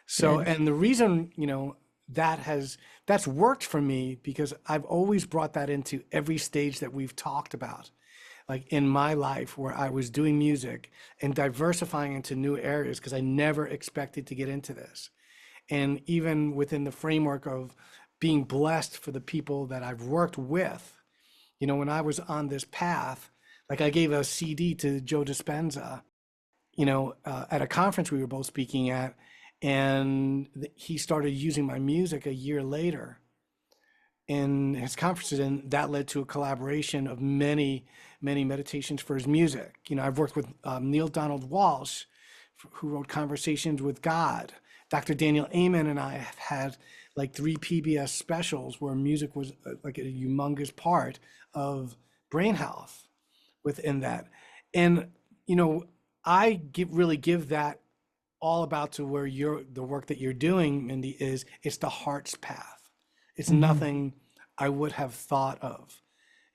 So, and the reason, that's worked for me, because I've always brought that into every stage that we've talked about. Like in my life, where I was doing music and diversifying into new areas, because I never expected to get into this. And even within the framework of being blessed for the people that I've worked with, when I was on this path, like I gave a CD to Joe Dispenza, at a conference we were both speaking at, and he started using my music a year later in his conferences, and that led to a collaboration of many meditations for his music. I've worked with Neil Donald Walsh, who wrote Conversations with God. Dr. Daniel Amen and I have had like 3 PBS specials where music was like a humongous part of brain health, within that. And, you know, really give that all about to where the work that you're doing, Mindie, is it's the heart's path. It's Hmm. nothing I would have thought of,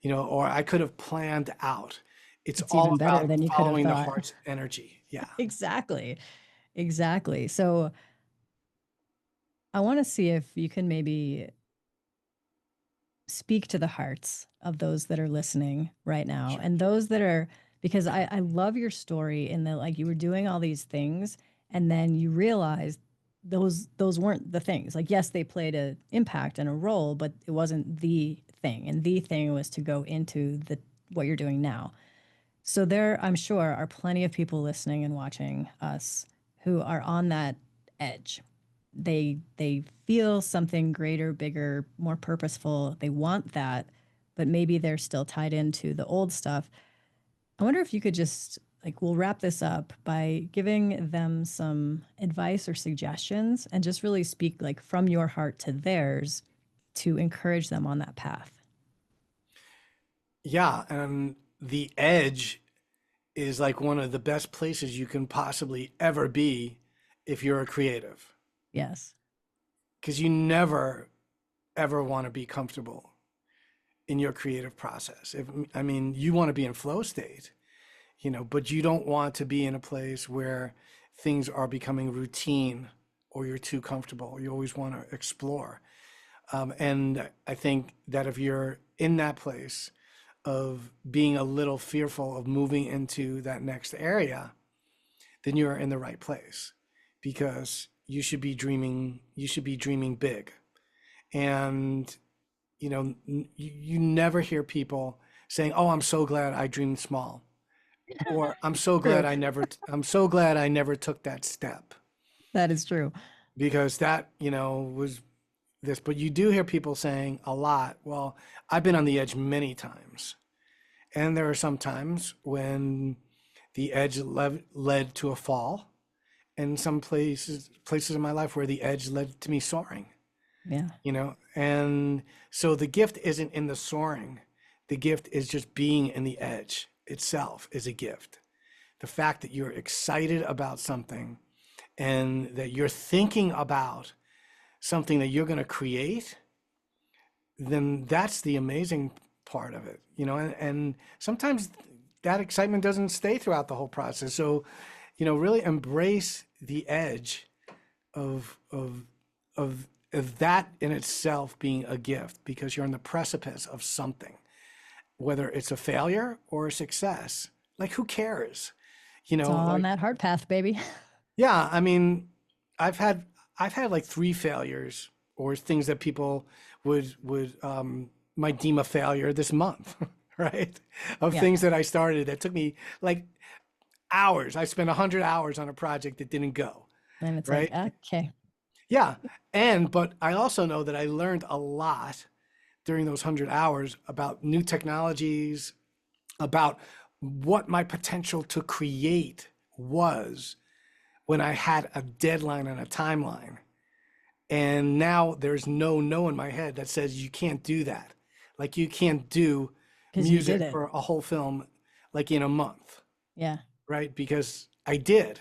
you know, or I could have planned out. It's It's all even better about than you could have following the thought. heart's energy. Yeah. Exactly. Exactly. So I want to see if you can maybe speak to the hearts of those that are listening right now Sure. and those that are, because I love your story in that like you were doing all these things and then you realized those weren't the things. Like yes, they played an impact and a role, but it wasn't the thing. And the thing was to go into the what you're doing now. So there, I'm sure, are plenty of people listening and watching us who are on that edge. They feel something greater, bigger, more purposeful. They want that, but maybe they're still tied into the old stuff. I wonder if you could just like we'll wrap this up by giving them some advice or suggestions and just really speak like from your heart to theirs to encourage them on that path. Yeah. And the edge is like one of the best places you can possibly ever be if you're a creative, Yes. because you never ever want to be comfortable in your creative process. I mean, you want to be in flow state, you know, but you don't want to be in a place where things are becoming routine or you're too comfortable. You always want to explore. And I think that if you're in that place of being a little fearful of moving into that next area, then you're in the right place, because you should be dreaming big. And you know, you never hear people saying, "Oh, I'm so glad I dreamed small," or True. I'm so glad I never took that step," That is true. because that, you know, was this. But you do hear people saying a lot, "Well, I've been on the edge many times." And there are some times when the edge led to a fall, and some places in my life where the edge led to me soaring, Yeah. you know. And so the gift isn't in the soaring. The gift is just being in the edge itself is a gift. The fact that you're excited about something and that you're thinking about something that you're going to create, then that's the amazing part of it, you know. And sometimes that excitement doesn't stay throughout the whole process. So, you know, really embrace the edge of of of that in itself being a gift, because you're on the precipice of something, whether it's a failure or a success. Like, who cares? You It's know, all on like, that heart path, baby. yeah, I mean, I've had like three failures, or things that people might deem a failure this month, right? Of Yeah. things that I started that took me like hours. I spent 100 hours on a project that didn't go, And it's like, right? okay. Yeah. But I also know that I learned a lot during those 100 hours about new technologies, about what my potential to create was when I had a deadline and a timeline. And now there's no in my head that says you can't do that. Like, you can't do Because you did music it. for a whole film like in a month, Yeah. right? Because I did.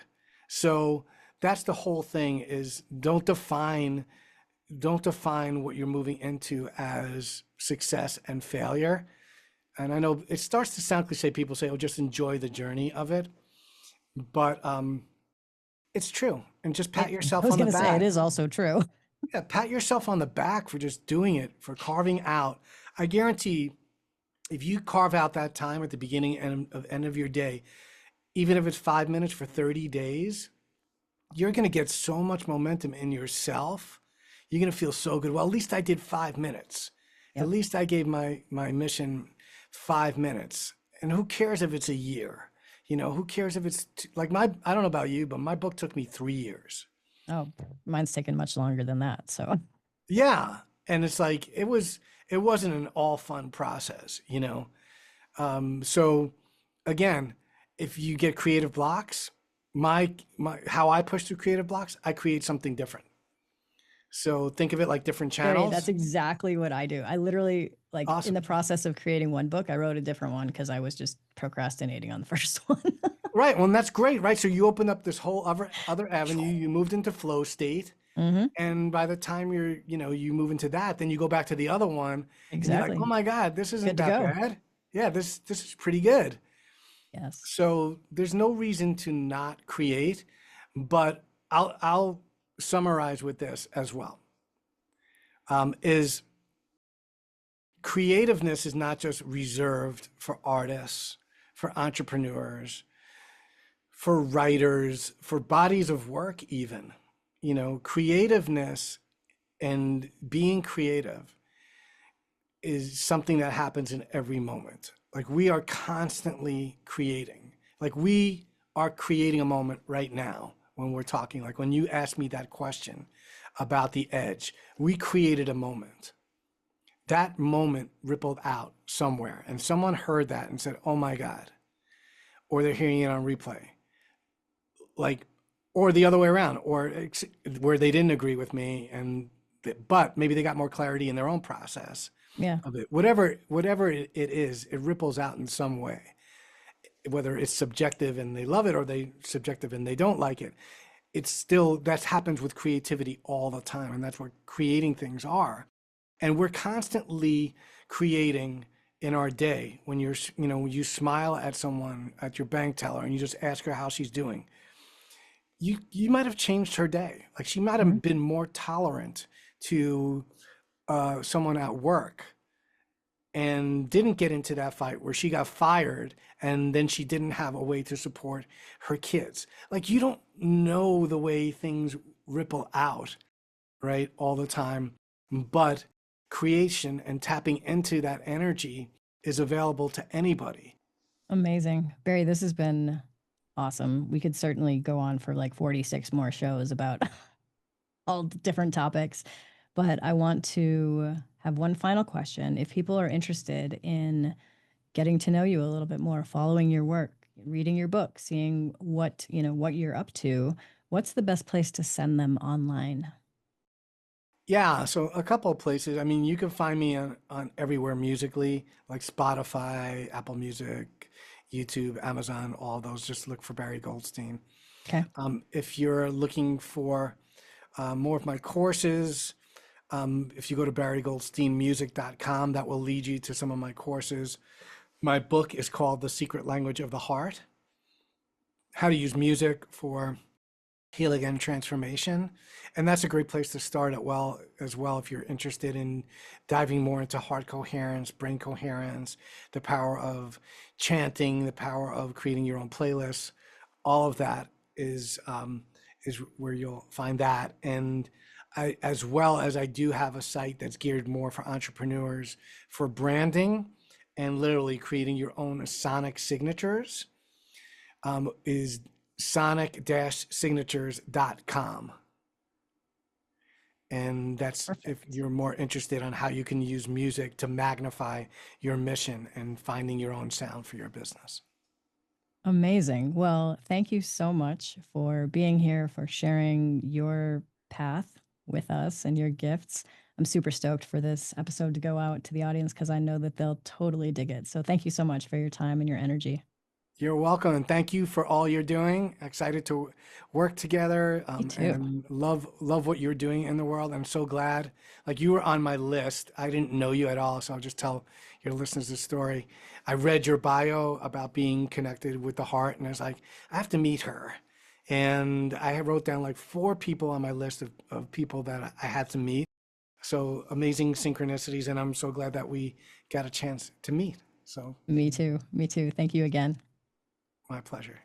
So that's the whole thing, is don't define what you're moving into as success and failure. And I know it starts to sound cliche. People say, "Oh, just enjoy the journey of it," but it's true. And just pat I yourself was on the going to say, it back. is also true. Yeah, pat yourself on the back for just doing it, for carving out. I guarantee, if you carve out that time at the beginning and end of your day, even if it's 5 minutes for 30 days, you're going to get so much momentum in yourself. You're going to feel so good. Well, at least I did 5 minutes. At Yep. least I gave my mission 5 minutes. And who cares if it's a year? You know, who cares if it's like I don't know about you, but my book took me 3 years. Oh, mine's taken much longer than that. So, Yeah. And it's like, it wasn't an all fun process, you know? So again, if you get creative blocks, my how I push through creative blocks, I create something different. So think of it like different Barry, channels. that's exactly what I do. I literally, like, in Awesome. the process of creating one book, I wrote a different one because I was just procrastinating on the first one. Right. Well, and that's great, right? So you opened up this whole other avenue. You moved into flow state. Mm-hmm. And by the time you move into that, then you go back to the other one and you're like, Exactly. oh my God, this isn't Good to that go. bad. Yeah, this is pretty good. Yes. So there's no reason to not create, but I'll summarize with this as well. Is creativeness is not just reserved for artists, for entrepreneurs, for writers, for bodies of work even. Creativeness and being creative is something that happens in every moment. Like we are constantly creating. Like we are creating a moment right now when we're talking. Like when you asked me that question about the edge, we created a moment. That moment rippled out somewhere and someone heard that and said, oh my God, or they're hearing it on replay. Like, or the other way around, or where they didn't agree with me but maybe they got more clarity in their own process Yeah. of it. Whatever it is, it ripples out in some way, whether it's subjective and they love it or they subjective and they don't like it. It's still, that happens with creativity all the time. And that's what creating things are. And we're constantly creating in our day. When you smile at someone, at your bank teller, and you just ask her how she's doing, you might have changed her day. Like she might have been more tolerant to someone at work and didn't get into that fight where she got fired and then she didn't have a way to support her kids. Like you don't know the way things ripple out, right, all the time, but creation and tapping into that energy is available to anybody. Amazing. Barry, this has been awesome. We could certainly go on for like 46 more shows about all different topics, but I want to have one final question. If people are interested in getting to know you a little bit more, following your work, reading your book, seeing what you're up to, what's the best place to send them online? Yeah, so a couple of places. I mean, you can find me on everywhere musically, like Spotify, Apple Music, YouTube, Amazon, all those. Just look for Barry Goldstein. Okay. If you're looking for more of my courses, if you go to barrygoldsteinmusic.com, that will lead you to some of my courses. My book is called The Secret Language of the Heart: How to Use Music for Healing and Transformation. And that's a great place to start as well if you're interested in diving more into heart coherence, brain coherence, the power of chanting, the power of creating your own playlists. All of that is where you'll find that. And as well as I do have a site that's geared more for entrepreneurs for branding and literally creating your own sonic signatures, is sonic-signatures.com. And that's if Perfect. you're more interested on how you can use music to magnify your mission and finding your own sound for your business. Amazing. Well, thank you so much for being here, for sharing your path with us and your gifts. I'm super stoked for this episode to go out to the audience because I know that they'll totally dig it. So thank you so much for your time and your energy. You're welcome, and thank you for all you're doing. Excited to work together, Me too. and love what you're doing in the world. I'm so glad. Like you were on my list. I didn't know you at all, so I'll just tell your listeners the story. I read your bio about being connected with the heart, and I was like, I have to meet her. And I wrote down like 4 people on my list of people that I had to meet. So amazing synchronicities, and I'm so glad that we got a chance to meet. So Me too. Me too. Thank you again. my pleasure.